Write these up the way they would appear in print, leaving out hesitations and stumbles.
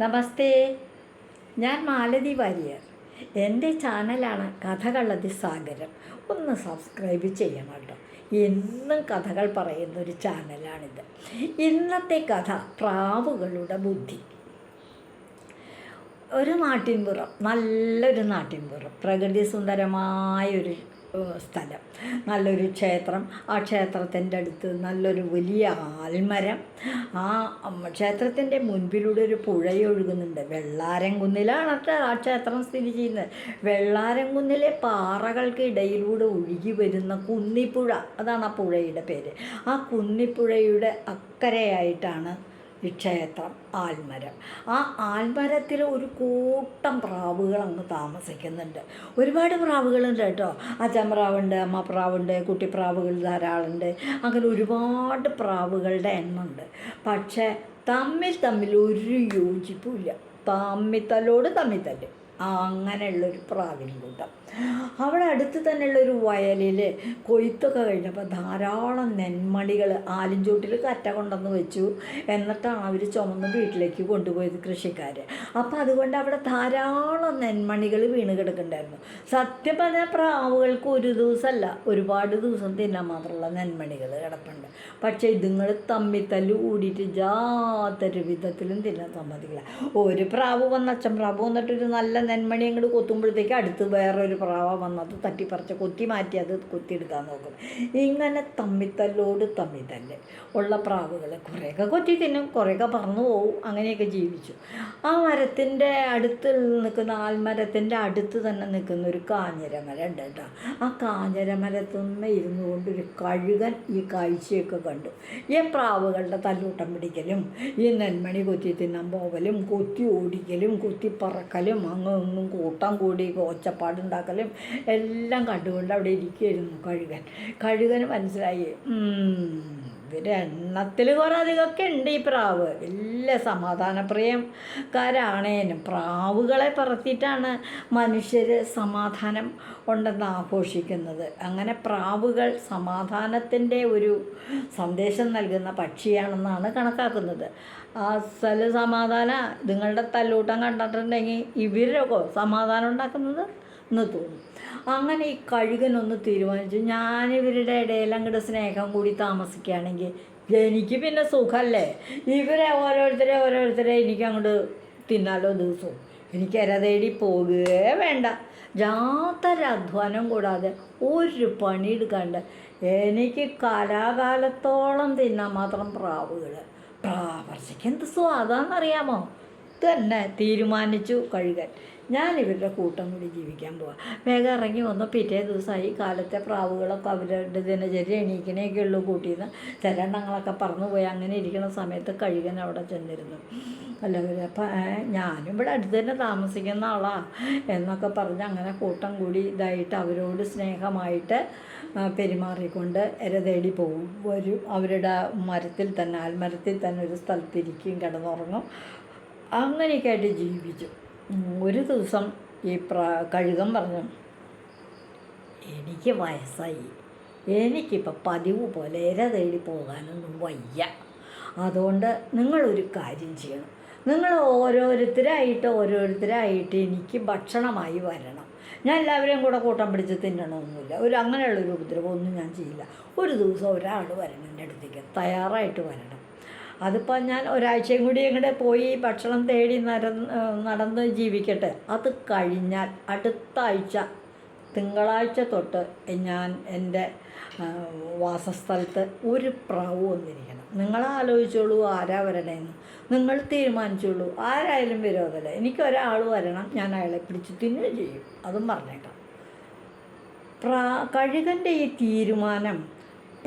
നമസ്തേ, ഞാൻ മാലതി വാര്യർ. എൻ്റെ ചാനലാണ് കഥകളതി സാഗരം. ഒന്ന് സബ്സ്ക്രൈബ് ചെയ്യണം കേട്ടോ. എന്നും കഥകൾ പറയുന്നൊരു ചാനലാണിത്. ഇന്നത്തെ കഥ പ്രാവുകളുടെ ബുദ്ധി. ഒരു നാട്ടിൻപുറം, നല്ലൊരു നാട്ടിൻപുറം, പ്രകൃതി സുന്ദരമായൊരു സ്ഥലം, നല്ലൊരു ക്ഷേത്രം. ആ ക്ഷേത്രത്തിൻ്റെ അടുത്ത് നല്ലൊരു വലിയ ആൽമരം. ആ ക്ഷേത്രത്തിൻ്റെ മുൻപിലൂടെ ഒരു പുഴയൊഴുകുന്നുണ്ട്. വെള്ളാരംകുന്നിലാണ് ആ ക്ഷേത്രം സ്ഥിതി ചെയ്യുന്നത്. വെള്ളാരംകുന്നിലെ പാറകൾക്ക് ഇടയിലൂടെ ഒഴുകി വരുന്ന കുന്നിപ്പുഴ, അതാണ് ആ പുഴയുടെ പേര്. ആ കുന്നിപ്പുഴയുടെ അക്കരയായിട്ടാണ് ഈ ക്ഷേത്രം, ആൽമരം. ആ ആൽമരത്തിൽ ഒരു കൂട്ടം പ്രാവുകൾ അങ്ങ് താമസിക്കുന്നുണ്ട്. ഒരുപാട് പ്രാവുകളുണ്ട് കേട്ടോ. അച്ചൻപ്രാവുണ്ട്, അമ്മപ്രാവുണ്ട്, കുട്ടിപ്രാവുകൾ ധാരാളമുണ്ട്. അങ്ങനെ ഒരുപാട് പ്രാവുകളുടെ എണ്ണമുണ്ട്. പക്ഷേ തമ്മിൽ ഒരു യോജിപ്പുമില്ല. തമ്മിത്തല്ലോട് തമ്മിത്തല്ല്, അങ്ങനെയുള്ളൊരു പ്രാവിൻ കൂട്ടം. അവിടെ അടുത്ത് തന്നെയുള്ളൊരു വയലിൽ കൊയ്ത്തൊക്കെ കഴിഞ്ഞപ്പോൾ ധാരാളം നെന്മണികൾ ആലിൻചോട്ടിൽ കറ്റ കൊണ്ടുവന്ന് വെച്ചു. എന്നിട്ടാണ് അവർ ചുമന്ന് വീട്ടിലേക്ക് കൊണ്ടുപോയത് കൃഷിക്കാർ. അപ്പോൾ അതുകൊണ്ട് അവിടെ ധാരാളം നെന്മണികൾ വീണ് കിടക്കുന്നുണ്ടായിരുന്നു. സത്യം പറഞ്ഞാൽ പ്രാവുകൾക്ക് ഒരു ദിവസമല്ല, ഒരുപാട് ദിവസം തിന്നാൻ മാത്രമുള്ള നെന്മണികൾ കിടപ്പുണ്ട്. പക്ഷേ ഇതുങ്ങൾ തമ്മിത്തല്ല് കൂടിയിട്ട് യാതൊരു വിധത്തിലും തിന്നാൻ സമ്മതിക്കില്ല. ഒരു പ്രാവ് വന്ന്, അച്ചൻപ്രാവ് വന്നിട്ടൊരു നല്ല നെന്മണി അങ്ങോട്ട് കൊത്തുമ്പോഴത്തേക്ക് അടുത്ത് വേറൊരു പ്രാവ വന്നത് തട്ടിപ്പറിച്ച് കൊത്തി മാറ്റി അത് കൊത്തിയെടുക്കാൻ നോക്കും. ഇങ്ങനെ തമ്മിത്തല്ലോട് തമ്മിത്തല്ല് ഉള്ള പ്രാവുകൾ കുറേയൊക്കെ കൊത്തി തിന്നും, കുറേയൊക്കെ പറന്നു പോവും. അങ്ങനെയൊക്കെ ജീവിച്ചു. ആ മരത്തിൻ്റെ അടുത്ത് നിൽക്കുന്ന, ആൽമരത്തിൻ്റെ അടുത്ത് തന്നെ നിൽക്കുന്ന ഒരു കാഞ്ഞിരമരം ഉണ്ട് കേട്ടോ. ആ കാഞ്ഞിരമരത്തുമ്മ ഇരുന്നു കൊണ്ടൊരു കഴുകൻ ഈ കാഴ്ചയൊക്കെ കണ്ടു. ഈ പ്രാവുകളുടെ തല്ലൂട്ടം പിടിക്കലും, ഈ നെന്മണി കൊത്തി തിന്നാൻ പോകലും, കൊത്തി ഓടിക്കലും, കൊത്തി പറക്കലും, അങ്ങും കൂട്ടം കൂടി ഒച്ചപ്പാടുണ്ടാക്കലും എല്ലാം കണ്ടുകൊണ്ട് അവിടെ ഇരിക്കുകയായിരുന്നു കഴുകന് മനസ്സിലായി, ഇവർ എണ്ണത്തിൽ കുറേ അധികമൊക്കെ ഉണ്ട് ഈ പ്രാവ്. വലിയ സമാധാനപ്രിയക്കാരാണേനും പ്രാവുകളെ പറത്തിയിട്ടാണ് മനുഷ്യർ സമാധാനം ഉണ്ടെന്ന് ആഘോഷിക്കുന്നത്. അങ്ങനെ പ്രാവുകൾ സമാധാനത്തിൻ്റെ ഒരു സന്ദേശം നൽകുന്ന പക്ഷിയാണെന്നാണ് കണക്കാക്കുന്നത്. അസൽ സമാധാനം ഇതുങ്ങളുടെ തല്ലൂട്ടം കണ്ടിട്ടുണ്ടെങ്കിൽ ഇവരൊക്കെ സമാധാനം ഉണ്ടാക്കുന്നത് എന്ന് തോന്നും. അങ്ങനെ ഈ കഴുകനൊന്ന് തീരുമാനിച്ചു, ഞാനിവരുടെ ഇടയിൽ അങ്ങോട്ട് സ്നേഹം കൂടി താമസിക്കുകയാണെങ്കിൽ എനിക്ക് പിന്നെ സുഖമല്ലേ. ഇവരെ ഓരോരുത്തരെ എനിക്ക് അങ്ങോട്ട് തിന്നാലോ ദിവസവും. എനിക്ക് ഇര തേടി പോകുകയേ വേണ്ട. യാതൊരു അധ്വാനം കൂടാതെ ഒരു പണി എടുക്കാണ്ട് എനിക്ക് കാലാകാലത്തോളം തിന്നാൻ മാത്രം പ്രാവുകൾ. പ്രാവർത്തിക്ക് എന്ത് സ്വാദാണെന്നറിയാമോ? തന്നെ തീരുമാനിച്ചു കഴുകൻ, ഞാൻ ഇവരുടെ കൂട്ടം കൂടി ജീവിക്കാൻ പോവാം. വേഗം ഇറങ്ങി വന്നു. പിറ്റേ ദിവസമായി. കാലത്തെ പ്രാവുകളൊക്കെ അവരുടെ ദിനചര്യ എണീക്കണേയൊക്കെ ഉള്ളൂ കൂട്ടിന്ന്. ചില എണ്ണങ്ങളൊക്കെ പറന്നുപോയി. അങ്ങനെ ഇരിക്കുന്ന സമയത്ത് കഴുകൻ അവിടെ ചെന്നിരുന്നു. എല്ലാവരും അപ്പം ഞാനും ഇവിടെ അടുത്ത് തന്നെ താമസിക്കുന്ന ആളാണ് എന്നൊക്കെ പറഞ്ഞ് അങ്ങനെ കൂട്ടം കൂടി ഇതായിട്ട് അവരോട് സ്നേഹമായിട്ട് പെരുമാറിക്കൊണ്ട് ഇര തേടി വരും. അവരുടെ മരത്തിൽ തന്നെ, ആൽമരത്തിൽ തന്നെ ഒരു സ്ഥലത്തിരിക്കും, കിടന്നുറങ്ങും. അങ്ങനെയൊക്കെ ആയിട്ട് ജീവിച്ചു. ഒരു ദിവസം ഈ കഴുകൻ പറഞ്ഞു, എനിക്ക് വയസ്സായി, എനിക്കിപ്പോൾ പതിവ് പോലെ ഇര തേടി പോകാനൊന്നും വയ്യ. അതുകൊണ്ട് നിങ്ങളൊരു കാര്യം ചെയ്യണം, നിങ്ങൾ ഓരോരുത്തരായിട്ട് എനിക്ക് ഭക്ഷണമായി വരണം. ഞാൻ എല്ലാവരെയും കൂടെ കൂട്ടം പിടിച്ച് തിന്നണമൊന്നുമില്ല. അങ്ങനെയുള്ളൊരു ഉപദ്രവമൊന്നും ഞാൻ ചെയ്യില്ല. ഒരു ദിവസം ഒരാൾ വരണം എൻ്റെ അടുത്തേക്ക്, തയ്യാറായിട്ട് വരണം. അതിപ്പോൾ ഞാൻ ഒരാഴ്ചയും കൂടി അങ്ങോട്ട് പോയി ഭക്ഷണം തേടി നടന്ന് ജീവിക്കട്ടെ. അത് കഴിഞ്ഞാൽ അടുത്ത ആഴ്ച തിങ്കളാഴ്ച തൊട്ട് ഞാൻ എൻ്റെ വാസസ്ഥലത്ത് ഒരു പ്രാവ് വന്നിരിക്കണം. നിങ്ങളാലോചിച്ചോളൂ ആരാ വരണേന്ന്, നിങ്ങൾ തീരുമാനിച്ചോളൂ. ആരായാലും വിരോധമല്ല, എനിക്കൊരാൾ വരണം, ഞാൻ അയാളെ പിടിച്ച് തിന്നുകയും ചെയ്യും. അതും പറഞ്ഞേക്കാം. കഴുകൻ്റെ ഈ തീരുമാനം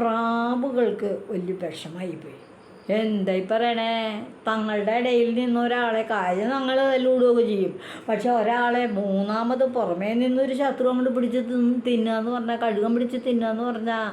പ്രാവുകൾക്ക് വലിയ വിഷമമായിപ്പോയി. എന്തായി പറയണേ, തങ്ങളുടെ ഇടയിൽ നിന്ന് ഒരാളെ കാര്യം ഞങ്ങൾ തല്ലൂടുകയൊക്കെ ചെയ്യും. പക്ഷെ ഒരാളെ മൂന്നാമത് പുറമേ നിന്നൊരു ശത്രു അങ്ങോട്ട് പിടിച്ച് തിന്നുക എന്ന് പറഞ്ഞാൽ, കഴുകൻ പിടിച്ച് തിന്നുക എന്ന് പറഞ്ഞാൽ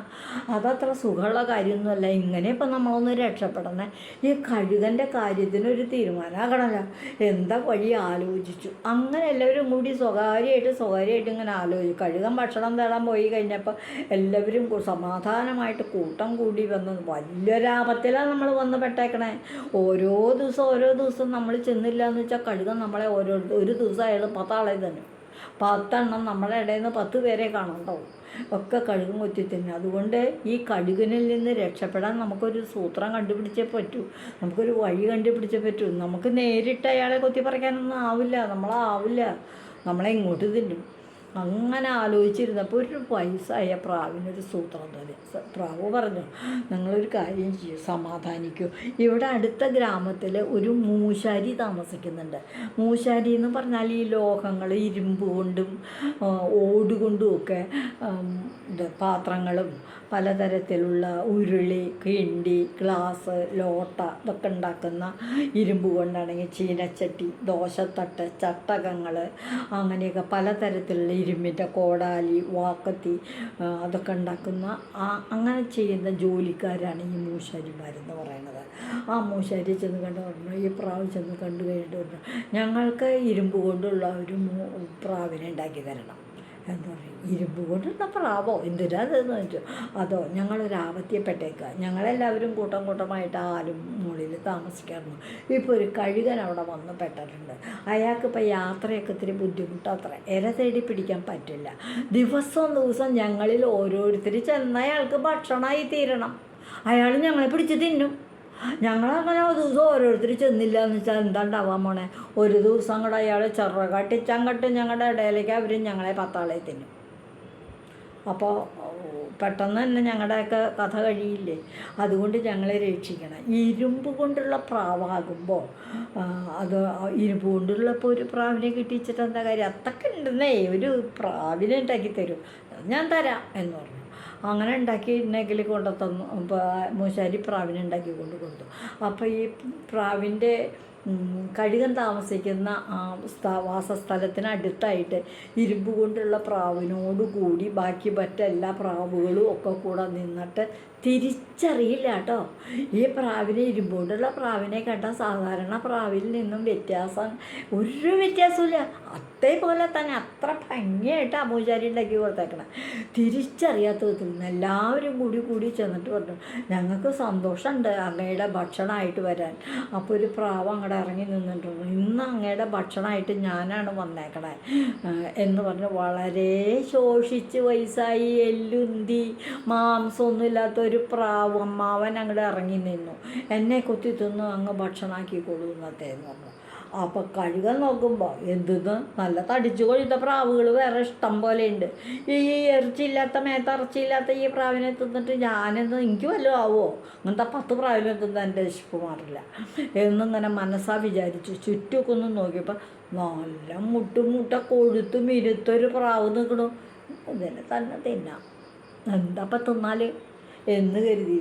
അതത്ര സുഖമുള്ള കാര്യമൊന്നുമല്ല. ഇങ്ങനെ ഇപ്പം നമ്മളൊന്ന് രക്ഷപ്പെടണേ. ഈ കഴുകൻ്റെ കാര്യത്തിനൊരു തീരുമാനമാകണമല്ലോ. എന്താ വഴി ആലോചിച്ചു. അങ്ങനെ എല്ലാവരും കൂടി സ്വകാര്യമായിട്ട് ഇങ്ങനെ ആലോചിച്ചു. കഴുകൻ ഭക്ഷണം തേടാൻ പോയി കഴിഞ്ഞപ്പോൾ എല്ലാവരും സമാധാനമായിട്ട് കൂട്ടം കൂടി വന്ന് വലിയൊരാപത്തിലാണ് നമ്മൾ വന്ന് പെട്ടേക്കണേ. ഓരോ ദിവസം നമ്മൾ ചെന്നില്ല എന്ന് വെച്ചാൽ കഴുകൻ നമ്മളെ ഒരു ദിവസം അയാൾ 10 ആളെ തന്നെ 10 നമ്മുടെ ഇടയിൽ നിന്ന് 10 പേരെ കാണണ്ടാവും. ഒക്കെ കഴുകും കൊത്തി തന്നെ. അതുകൊണ്ട് ഈ കഴുകനിൽ നിന്ന് രക്ഷപ്പെടാൻ നമുക്കൊരു സൂത്രം കണ്ടുപിടിച്ചേ പറ്റൂ, നമുക്കൊരു വഴി കണ്ടുപിടിച്ചേ പറ്റൂ. നമുക്ക് നേരിട്ട് അയാളെ കൊത്തി പറിക്കാനൊന്നും ആവില്ല, നമ്മളെ ഇങ്ങോട്ട് തിന്നും. അങ്ങനെ ആലോചിച്ചിരുന്നപ്പോൾ ഒരു വയസ്സായ പ്രാവിനൊരു സൂത്രം തോന്നി. പ്രാവ് പറഞ്ഞു, നിങ്ങളൊരു കാര്യം ചെയ്യൂ, സമാധാനിക്കൂ. ഇവിടെ അടുത്ത ഗ്രാമത്തിൽ ഒരു മൂശാരി താമസിക്കുന്നുണ്ട്. മൂശാരി എന്ന് പറഞ്ഞാൽ ഈ ലോഹങ്ങൾ ഇരുമ്പ് കൊണ്ടും ഓടുകൊണ്ടും ഒക്കെ പാത്രങ്ങളും പലതരത്തിലുള്ള ഉരുളി, കിണ്ടി, ഗ്ലാസ്, ലോട്ട ഇതൊക്കെ ഉണ്ടാക്കുന്ന, ഇരുമ്പ് കൊണ്ടാണെങ്കിൽ ചീനച്ചട്ടി, ദോശത്തട്ട്, ചട്ടകങ്ങൾ, അങ്ങനെയൊക്കെ പലതരത്തിലുള്ള ഇരുമ്പിൻ്റെ കോടാലി, വാക്കത്തി അതൊക്കെ ഉണ്ടാക്കുന്ന അങ്ങനെ ചെയ്യുന്ന ജോലിക്കാരാണ് ഈ മൂശാരിമാരെന്ന് പറയുന്നത്. ആ മൂശാരി ചെന്ന് കണ്ടു പറഞ്ഞു, ഈ പ്രാവ് ചെന്ന് കണ്ടു കഴിഞ്ഞിട്ട് പറഞ്ഞു, ഞങ്ങൾക്ക് ഇരുമ്പ് കൊണ്ടുള്ള ഒരു പ്രാവിനെ ഉണ്ടാക്കി തരണം എന്ന് പറയും. ഇരുമ്പ് കൊണ്ടുള്ള പ്രാവോ, എന്തിനാതെന്ന് വെച്ചു. അതോ ഞങ്ങളൊരാപത്യപ്പെട്ടേക്കുക, ഞങ്ങളെല്ലാവരും കൂട്ടമായിട്ട് ആലും മുകളിൽ താമസിക്കാറുണ്ട്. ഇപ്പോൾ ഒരു കഴുകൻ അവിടെ വന്ന് പെട്ടിട്ടുണ്ട്. അയാൾക്കിപ്പോൾ യാത്രയൊക്കെ ഇത്തിരി ബുദ്ധിമുട്ടത്ര, ഇര തേടി പിടിക്കാൻ പറ്റില്ല. ദിവസം ഞങ്ങളിൽ ഓരോരുത്തർ ചെന്ന അയാൾക്ക് ഭക്ഷണമായി തീരണം. അയാൾ ഞങ്ങളെ പിടിച്ച് തിന്നും. ഞങ്ങളങ്ങനെ ഒരു ദിവസം ഓരോരുത്തർ ചെന്നില്ല എന്ന് വെച്ചാൽ എന്താ ഉണ്ടാവാൻ പോണേ? ഒരു ദിവസം അങ്ങോട്ട് അയാൾ ചെറുകട്ടിച്ചങ്ങട്ട് ഞങ്ങളുടെ ഇടയിലേക്ക് അവർ ഞങ്ങളെ 10 ആളെ തിന്നും. അപ്പോൾ പെട്ടെന്ന് തന്നെ ഞങ്ങളുടെയൊക്കെ കഥ കഴിയില്ലേ. അതുകൊണ്ട് ഞങ്ങളെ രക്ഷിക്കണം. ഇരുമ്പ് കൊണ്ടുള്ള പ്രാവാകുമ്പോൾ അത് ഇരുമ്പ് കൊണ്ടുള്ളപ്പോൾ ഒരു പ്രാവിനെ കിട്ടിച്ചിട്ട് എന്താ കാര്യം? അതൊക്കെ ഉണ്ടെന്നേ, ഒരു പ്രാവിനെ ഉണ്ടാക്കി തരും, ഞാൻ തരാം എന്ന് പറഞ്ഞു. അങ്ങനെ ഉണ്ടാക്കി നെഗിൽ കൊണ്ടു തന്നു. മൂശാരി പ്രാവിനെ ഉണ്ടാക്കി കൊടുത്തു. അപ്പോൾ ഈ പ്രാവിൻ്റെ കഴുകൻ താമസിക്കുന്ന വാസസ്ഥലത്തിനടുത്തായിട്ട് ഇരുമ്പ് കൊണ്ടുള്ള പ്രാവിനോടുകൂടി ബാക്കി മറ്റെല്ലാ പ്രാവുകളും ഒക്കെ കൂടെ നിന്നിട്ട് തിരിച്ചറിയില്ല കേട്ടോ. ഈ പ്രാവിനെ, ഇരുമ്പ് കൊണ്ടുള്ള പ്രാവിനെ കണ്ട സാധാരണ പ്രാവിൽ നിന്നും ഒരു വ്യത്യാസമില്ല. അതേപോലെ തന്നെ അത്ര ഭംഗിയായിട്ട് പൂജാരി ഉണ്ടാക്കി കൊടുത്തേക്കണം. തിരിച്ചറിയാത്ത വിധത്തിൽ എല്ലാവരും കൂടി ചെന്നിട്ട് പറഞ്ഞു, ഞങ്ങൾക്ക് സന്തോഷമുണ്ട് അങ്ങയുടെ ഭക്ഷണമായിട്ട് വരാൻ. അപ്പോൾ ഒരു പ്രാവ് അങ്ങോട്ട് ഇറങ്ങി നിന്നിട്ടുണ്ട്, ഇന്ന് അങ്ങയുടെ ഭക്ഷണമായിട്ട് ഞാനാണ് വന്നേക്കണേ എന്ന് പറഞ്ഞ് വളരെ ശോഷിച്ച് വയസ്സായി എല്ലുന്തി മാംസമൊന്നും ഇല്ലാത്ത ഒരു പ്രാവ് അമ്മാവൻ അങ്ങോട്ട് ഇറങ്ങി നിന്നു. എന്നെ കൊത്തി തിന്നു അങ്ങ് ഭക്ഷണമാക്കി കൊടുക്കുന്നതേന്ന് പറഞ്ഞു. അപ്പോൾ കഴുകൻ നോക്കുമ്പോൾ എന്തെന്ന് നല്ല തടിച്ചു കൊഴുത്ത പ്രാവുകൾ വേറെ ഇഷ്ടം പോലെ ഉണ്ട്. ഈ ഇറച്ചിയില്ലാത്ത ഈ പ്രാവിനെ തിന്നിട്ട് എനിക്ക് വല്ലതും ആവുമോ? അങ്ങനത്തെ 10 പ്രാവിനെ തിന്ന് എൻ്റെ വിശപ്പ് മാറില്ല എന്നിങ്ങനെ മനസ്സാ വിചാരിച്ചു. ചുറ്റുമൊക്കെ ഒന്ന് നോക്കിയപ്പോൾ നല്ല മുട്ട കൊഴുത്ത് മിരുത്തൊരു പ്രാവ് നിൽക്കണു. ഇതിനെ തന്നെ തിന്നാം, എന്താപ്പം തിന്നാൽ എന്ന് കരുതി,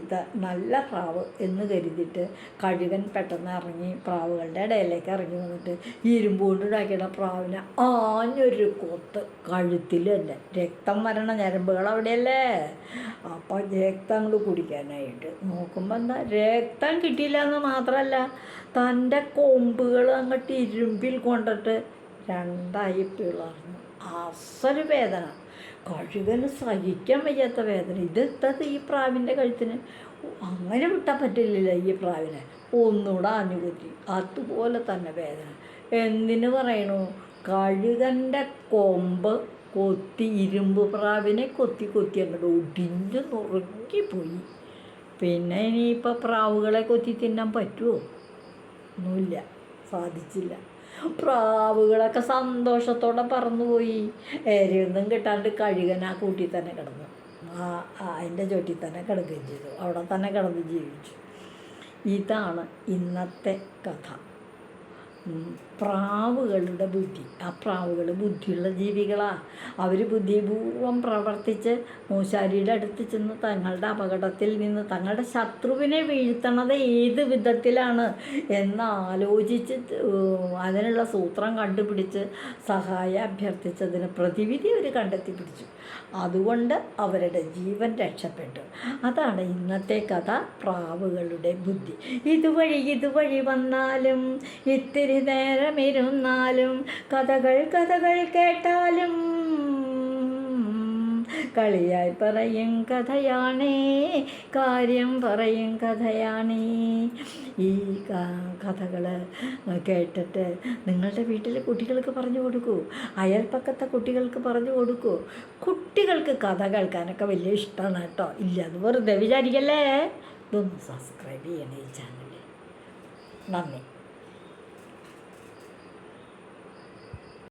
നല്ല പ്രാവ് എന്ന് കരുതിയിട്ട് കഴുകൻ പെട്ടെന്ന് ഇറങ്ങി പ്രാവുകളുടെ ഇടയിലേക്ക് ഇറങ്ങി വന്നിട്ട് ഇരുമ്പ് കൊണ്ട് ഉണ്ടാക്കിയ പ്രാവിനെ ആഞ്ഞൊരു കൊത്ത് കഴുത്തിൽ തന്നെ. രക്തം വരണ ഞരമ്പുകൾ അവിടെയല്ലേ. അപ്പോൾ രക്തം അങ്ങോട്ട് കുടിക്കാനായിട്ട് നോക്കുമ്പോൾ എന്താ, രക്തം കിട്ടിയില്ല എന്ന് മാത്രമല്ല, തൻ്റെ കൊമ്പുകൾ അങ്ങോട്ട് ഇരുമ്പിൽ കൊണ്ടിട്ട് 2 പിളർന്നു. അസല് വേദന, കഴുകന് സഹിക്കാൻ വയ്യാത്ത വേദന. ഇതെത്തത് ഈ പ്രാവിൻ്റെ കഴുത്തിന്. അങ്ങനെ വിട്ടാൽ പറ്റില്ല ഈ പ്രാവിനെ. ഒന്നുകൂടെ ആഞ്ഞുകുത്തി, അതുപോലെ തന്നെ വേദന. എന്തിനു പറയണു, കഴുകൻ്റെ കൊമ്പ് കൊത്തി ഇരുമ്പ് പ്രാവിനെ കൊത്തി അങ്ങോട്ട് ഒടിഞ്ഞ് നുറുങ്ങിപ്പോയി. പിന്നെ ഇനിയിപ്പോൾ പ്രാവുകളെ കൊത്തി തിന്നാൻ പറ്റുമോ? ഒന്നുമില്ല, സാധിച്ചില്ല. പ്രാവുകളൊക്കെ സന്തോഷത്തോടെ പറന്നുപോയി. ഏരെയൊന്നും കിട്ടാണ്ട് കഴുകൻ ആ കൂട്ടിൽ തന്നെ കിടന്നു, അതിൻ്റെ ചോട്ടിൽ തന്നെ കിടക്കുകയും ചെയ്തു, അവിടെ തന്നെ കിടന്ന് ജീവിച്ചു. ഇതാണ് ഇന്നത്തെ കഥ. പ്രാവുകളുടെ ബുദ്ധി. ആ പ്രാവുകൾ ബുദ്ധിയുള്ള ജീവികളാണ്. അവർ ബുദ്ധിപൂർവം പ്രവർത്തിച്ച് മൂശാരിയുടെ അടുത്ത് ചെന്ന് തങ്ങളുടെ അപകടത്തിൽ നിന്ന് തങ്ങളുടെ ശത്രുവിനെ വീഴ്ത്തണത് ഏത് വിധത്തിലാണ് എന്നാലോചിച്ച് അതിനുള്ള സൂത്രം കണ്ടുപിടിച്ച് സഹായം അഭ്യർത്ഥിച്ചതിന് പ്രതിവിധി അവർ കണ്ടെത്തി പിടിച്ചു. അതുകൊണ്ട് അവരുടെ ജീവൻ രക്ഷപ്പെട്ടു. അതാണ് ഇന്നത്തെ കഥ, പ്രാവുകളുടെ ബുദ്ധി. ഇതുവഴി വന്നാലും ഇത്തിരി നേരമിരുന്നാലും കഥകൾ കേട്ടാലും കളിയായി പറയും കഥയാണേ, കാര്യം പറയും കഥയാണേ. ഈ കഥകൾ കേട്ടിട്ട് നിങ്ങളുടെ വീട്ടിലെ കുട്ടികൾക്ക് പറഞ്ഞു കൊടുക്കൂ, അയൽപ്പക്കത്തെ കുട്ടികൾക്ക് പറഞ്ഞു കൊടുക്കൂ. കുട്ടികൾക്ക് കഥ കേൾക്കാനൊക്കെ വലിയ ഇഷ്ടമാണ് കേട്ടോ. ഇല്ല അത് വെറുതെ വിചാരിക്കല്ലേ. ഇതൊന്ന് സബ്സ്ക്രൈബ് ചെയ്യണേ ഈ ചാനൽ. നന്ദി.